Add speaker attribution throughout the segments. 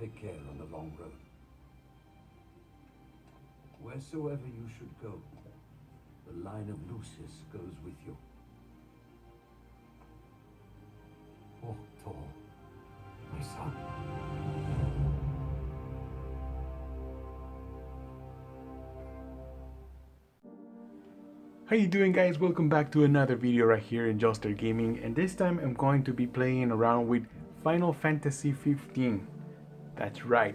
Speaker 1: Take care on the long road. Wheresoever you should go, the line of Lucis goes with you. Walk tall, my son.
Speaker 2: How you doing, guys? Welcome back to another video right here in Joster Gaming, and this time I'm going to be playing around with Final Fantasy 15. That's right,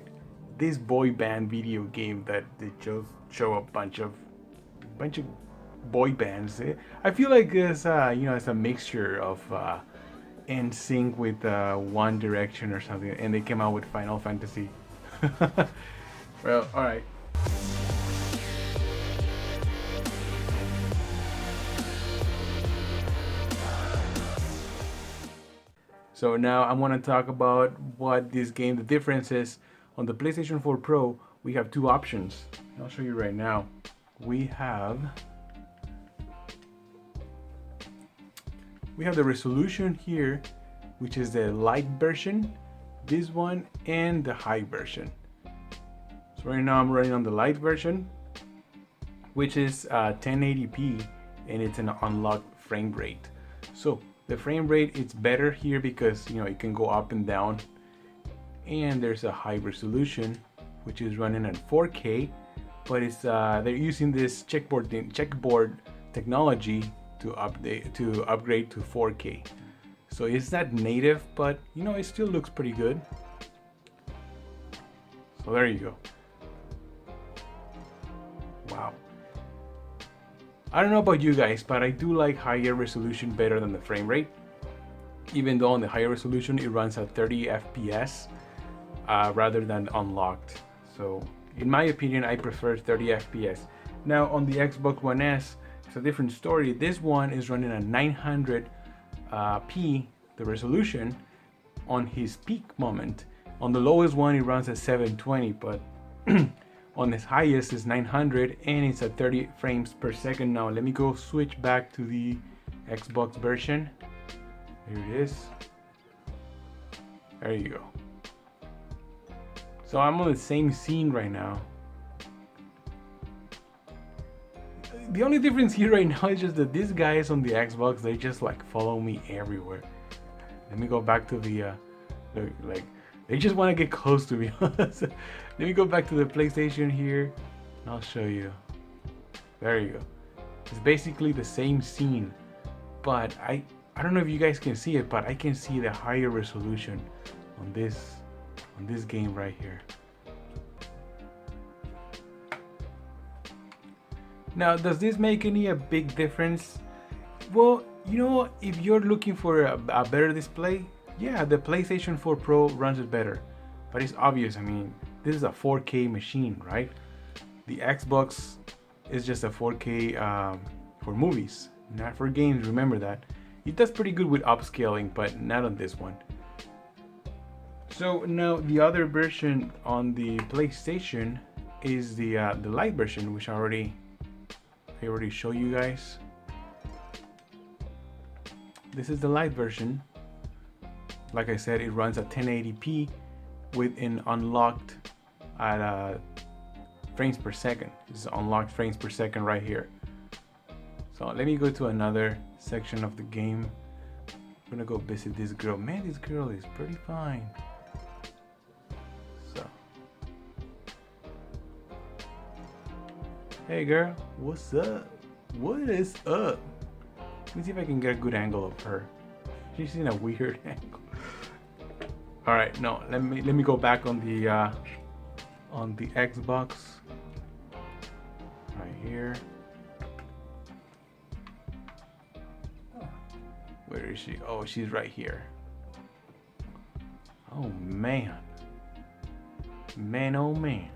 Speaker 2: this boy band video game that they just show a bunch of boy bands. I feel like it's it's a mixture of NSYNC with One Direction or something, and they came out with Final Fantasy. Well, all right. So now I want to talk about what this game, the difference is. On the PlayStation 4 Pro, we have two options. I'll show you right now. We have the resolution here, which is the light version, this one, and the high version. So right now I'm running on the light version, which is 1080p, and it's an unlocked frame rate. So the frame rate, it's better here because it can go up and down, and there's a high resolution which is running at 4K, but it's they're using this checkboard technology to upgrade to 4K. So it's not native, but it still looks pretty good. So there you go. Wow. I don't know about you guys, but I do like higher resolution better than the frame rate. Even though on the higher resolution it runs at 30 FPS rather than unlocked. So in my opinion, I prefer 30 FPS. Now on the Xbox One S, it's a different story. This one is running at 900p, the resolution, on his peak moment. On the lowest one it runs at 720, but on its highest is 900, and it's at 30 frames per second. Now let me go switch back to the Xbox version. Here it is. There you go. So I'm on the same scene right now. The only difference here right now is just that these guys on the Xbox, they just like follow me everywhere. Let me go back to the like they just want to get close to me. Let me go back to the PlayStation here, and I'll show you. There you go. It's basically the same scene, but I don't know if you guys can see it, but I can see the higher resolution on this game right here. Now, does this make a big difference? Well, if you're looking for a better display, yeah, the PlayStation 4 Pro runs it better. But it's obvious, I mean, this is a 4K machine, right? The Xbox is just a 4K for movies, not for games, remember that. It does pretty good with upscaling, but not on this one. So now the other version on the PlayStation is the light version, which I already showed you guys. This is the light version. Like I said, it runs at 1080p with an unlocked at frames per second. This is unlocked frames per second right here. So let me go to another section of the game. I'm gonna go visit this girl. Man, this girl is pretty fine. So, hey girl, what's up? What is up? Let me see if I can get a good angle of her. She's in a weird angle. All right, no, let me go back on the Xbox right here. Where is she? Oh, she's right here. Oh man, oh man.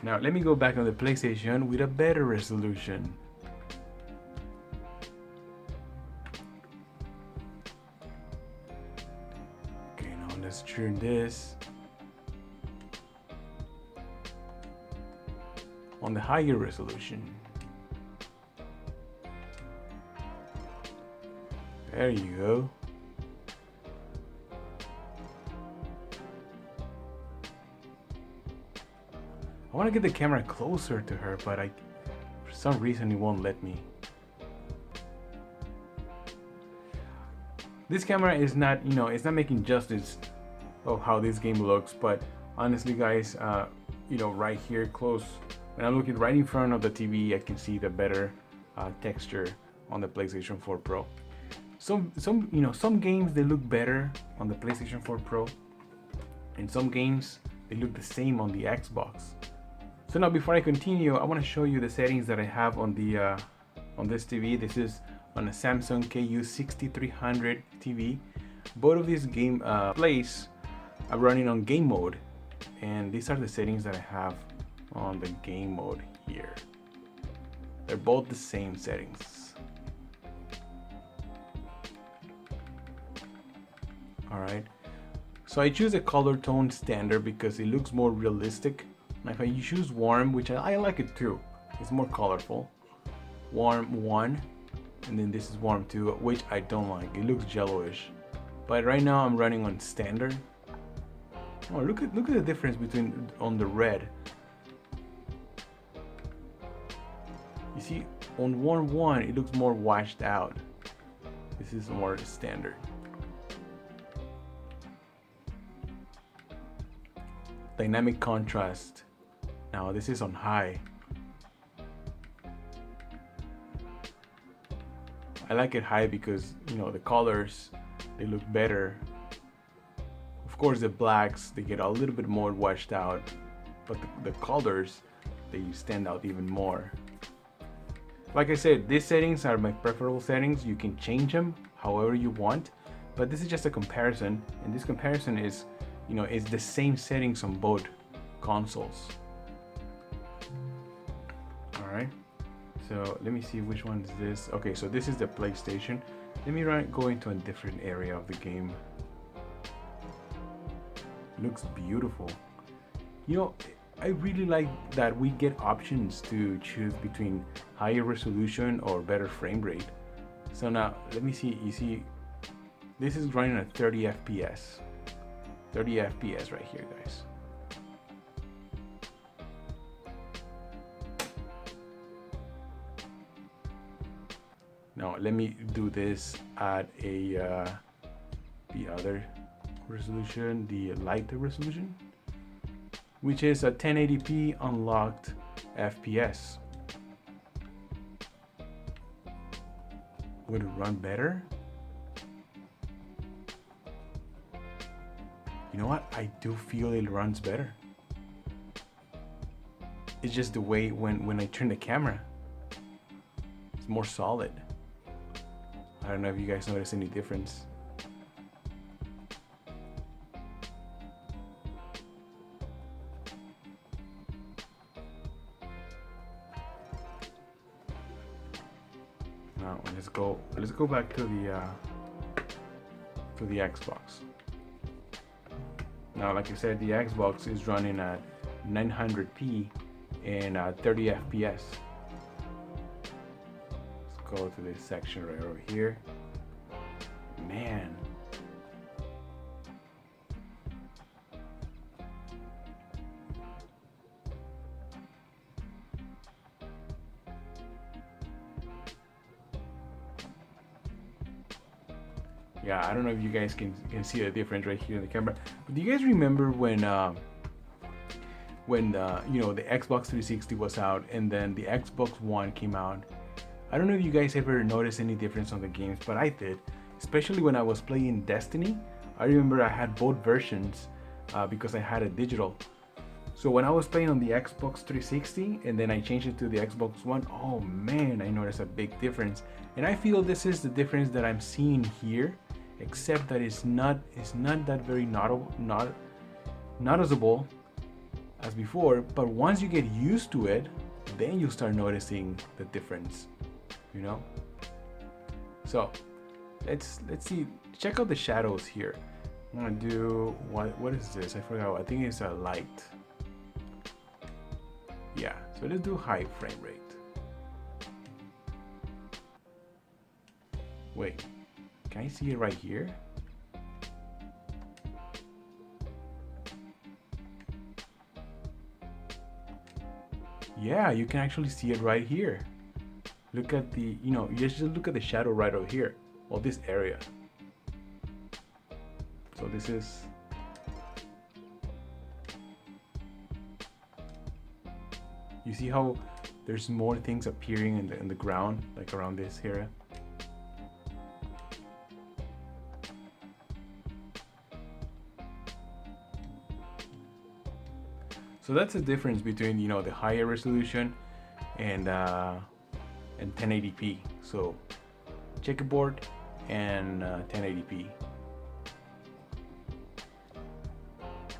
Speaker 2: Now let me go back on the PlayStation with a better resolution. Okay, now let's turn this on the higher resolution. There you go. I want to get the camera closer to her, but for some reason it won't let me. This camera is not, it's not making justice of how this game looks, but honestly guys, right here close, when I'm looking right in front of the TV, I can see the better texture on the PlayStation 4 Pro. Some games they look better on the PlayStation 4 Pro, and some games they look the same on the Xbox. So now before I continue, I want to show you the settings that I have on the on this TV. This is on a Samsung KU6300 TV. Both of these game plays are running on game mode, and these are the settings that I have on the game mode here. They're both the same settings. Alright, so I choose a color tone standard because it looks more realistic. Now if I choose warm, which I like it too, it's more colorful. Warm 1, and then this is warm 2, which I don't like. It looks yellowish. But right now I'm running on standard. Oh, look at the difference between on the red. You see, on warm 1 it looks more washed out. This is more standard. Dynamic contrast. Now this is on high. I like it high because the colors, they look better. Of course the blacks, they get a little bit more washed out, but the colors, they stand out even more. Like I said, these settings are my preferable settings. You can change them however you want, but this is just a comparison, and this comparison is is the same settings on both consoles. Alright, so let me see which one is this. Okay, so this is the PlayStation. Let me go into a different area of the game. Looks beautiful. I really like that we get options to choose between higher resolution or better frame rate. So now let me see. You see, this is running at 30 FPS. 30 FPS right here, guys. Now let me do this at the other resolution, the lighter resolution, which is a 1080p unlocked FPS. Would it run better? You know what? I do feel it runs better. It's just the way when I turn the camera, it's more solid. I don't know if you guys notice any difference. Now let's go back to the Xbox. Now, like I said, the Xbox is running at 900p and 30 FPS. Let's go to this section right over here. Man. Yeah, I don't know if you guys can see the difference right here in the camera. But do you guys remember when the Xbox 360 was out and then the Xbox One came out? I don't know if you guys ever noticed any difference on the games, but I did. Especially when I was playing Destiny. I remember I had both versions because I had a digital. So when I was playing on the Xbox 360 and then I changed it to the Xbox One, oh man, I noticed a big difference. And I feel this is the difference that I'm seeing here, except that it's not that very noticeable as before. But once you get used to it, then you start noticing the difference, So let's see. Check out the shadows here. I'm gonna do what is this? I forgot. I think it's a light. Yeah, so let's do high frame rate. Wait, Can I see it right here? Yeah, you can actually see it right here. Look at the, you just look at the shadow right over here, or this area. So this is, you see how there's more things appearing in the ground, like around this area. So that's the difference between the higher resolution and 1080p. So checkerboard and 1080p.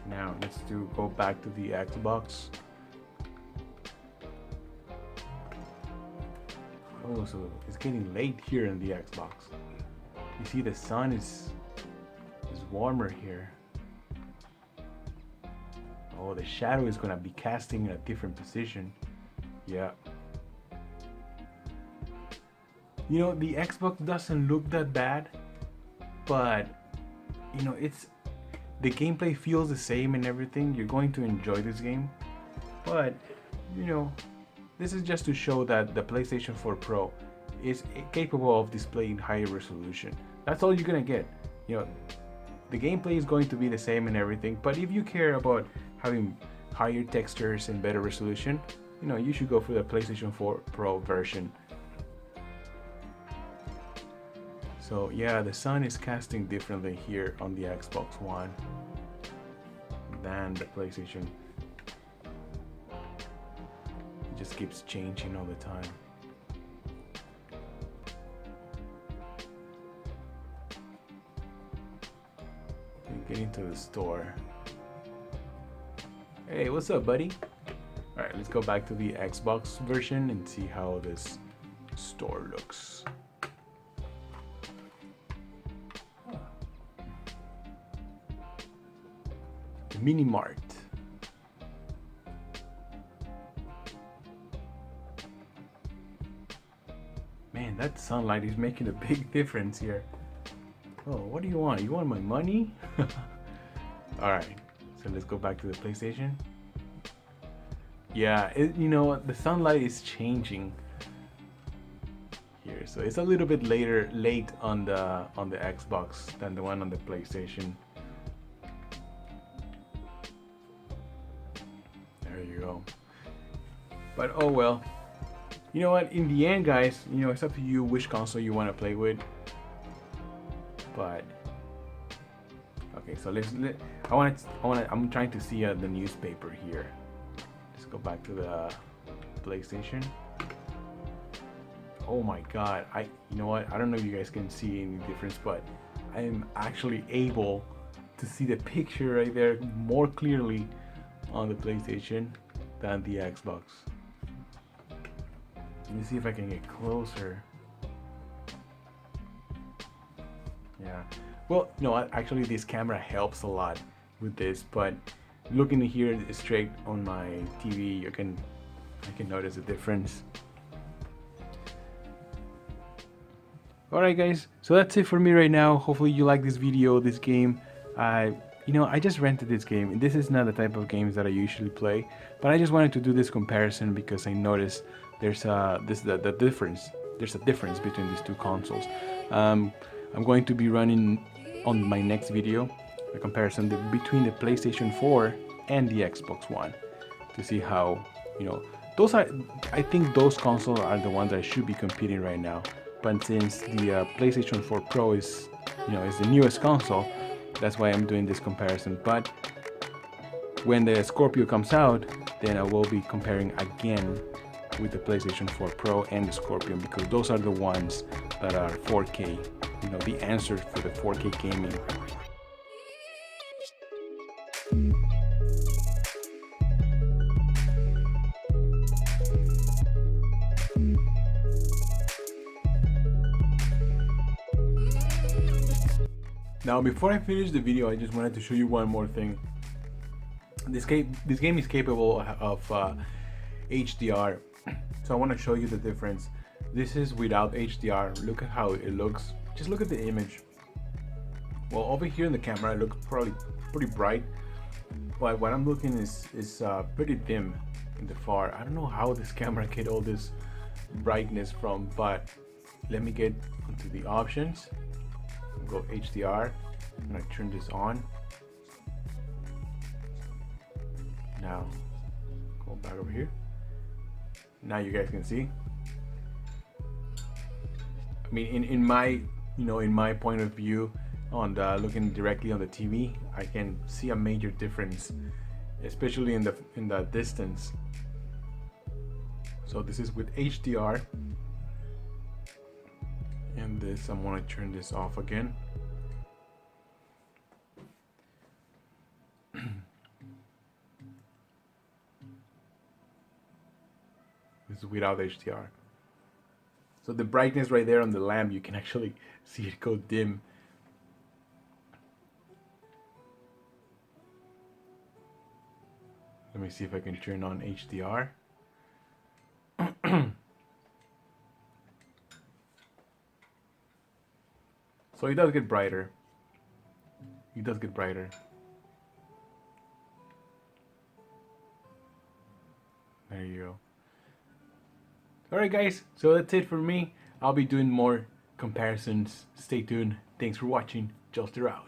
Speaker 2: Now let's go back to the Xbox. Oh, so it's getting late here in the Xbox. You see the sun is warmer here. Oh, the shadow is gonna be casting in a different position. Yeah. The Xbox doesn't look that bad, but the gameplay feels the same and everything. You're going to enjoy this game, but this is just to show that the PlayStation 4 Pro is capable of displaying higher resolution. That's all you're gonna get. The gameplay is going to be the same and everything, but if you care about having higher textures and better resolution, you should go for the PlayStation 4 Pro version. So yeah, the sun is casting differently here on the Xbox One than the PlayStation. It just keeps changing all the time. Get into the store. Hey, what's up, buddy? All right, let's go back to the Xbox version and see how this store looks. The mini mart. Man, that sunlight is making a big difference here. Oh, what do you want? You want my money? Alright, so let's go back to the PlayStation. Yeah, the sunlight is changing here, so it's a little bit late on the Xbox than the one on the PlayStation. There you go. But oh well. You know what? In the end, guys, it's up to you which console you want to play with. But okay, so I'm trying to see the newspaper here. Let's go back to the PlayStation. Oh my God! You know what? I don't know if you guys can see any difference, but I am actually able to see the picture right there more clearly on the PlayStation than the Xbox. Let me see if I can get closer. Yeah, well, actually this camera helps a lot with this, but looking here straight on my TV, I can notice the difference. Alright guys, so that's it for me right now. Hopefully you like this video, this game. I just rented this game, and this is not the type of games that I usually play, but I just wanted to do this comparison because I noticed there's a difference between these two consoles. I'm going to be running on my next video a comparison between the PlayStation 4 and the Xbox One to see how, I think those consoles are the ones that should be competing right now. But since the PlayStation 4 Pro is the newest console, that's why I'm doing this comparison. But when the Scorpio comes out, then I will be comparing again with the PlayStation 4 Pro and the Scorpion, because those are the ones that are 4K, the answer for the 4K gaming. Now, before I finish the video, I just wanted to show you one more thing. This game is capable of HDR, so I want to show you the difference. This is without HDR. Look at how it looks. Just look at the image. Well, over here in the camera it looks probably pretty bright, but what I'm looking is pretty dim in the far. I don't know how this camera get all this brightness from, but let me get into the options, go HDR, and I turn this on. Now go back over here. Now you guys can see. I mean, in my, in my point of view, on the looking directly on the TV, I can see a major difference, especially in the distance. So this is with HDR, and this, I'm gonna turn this off again. This is without HDR. So the brightness right there on the lamp, you can actually see it go dim. Let me see if I can turn on HDR. So it does get brighter. It does get brighter. There you go. Alright guys, so that's it for me. I'll be doing more comparisons. Stay tuned. Thanks for watching. Joster out.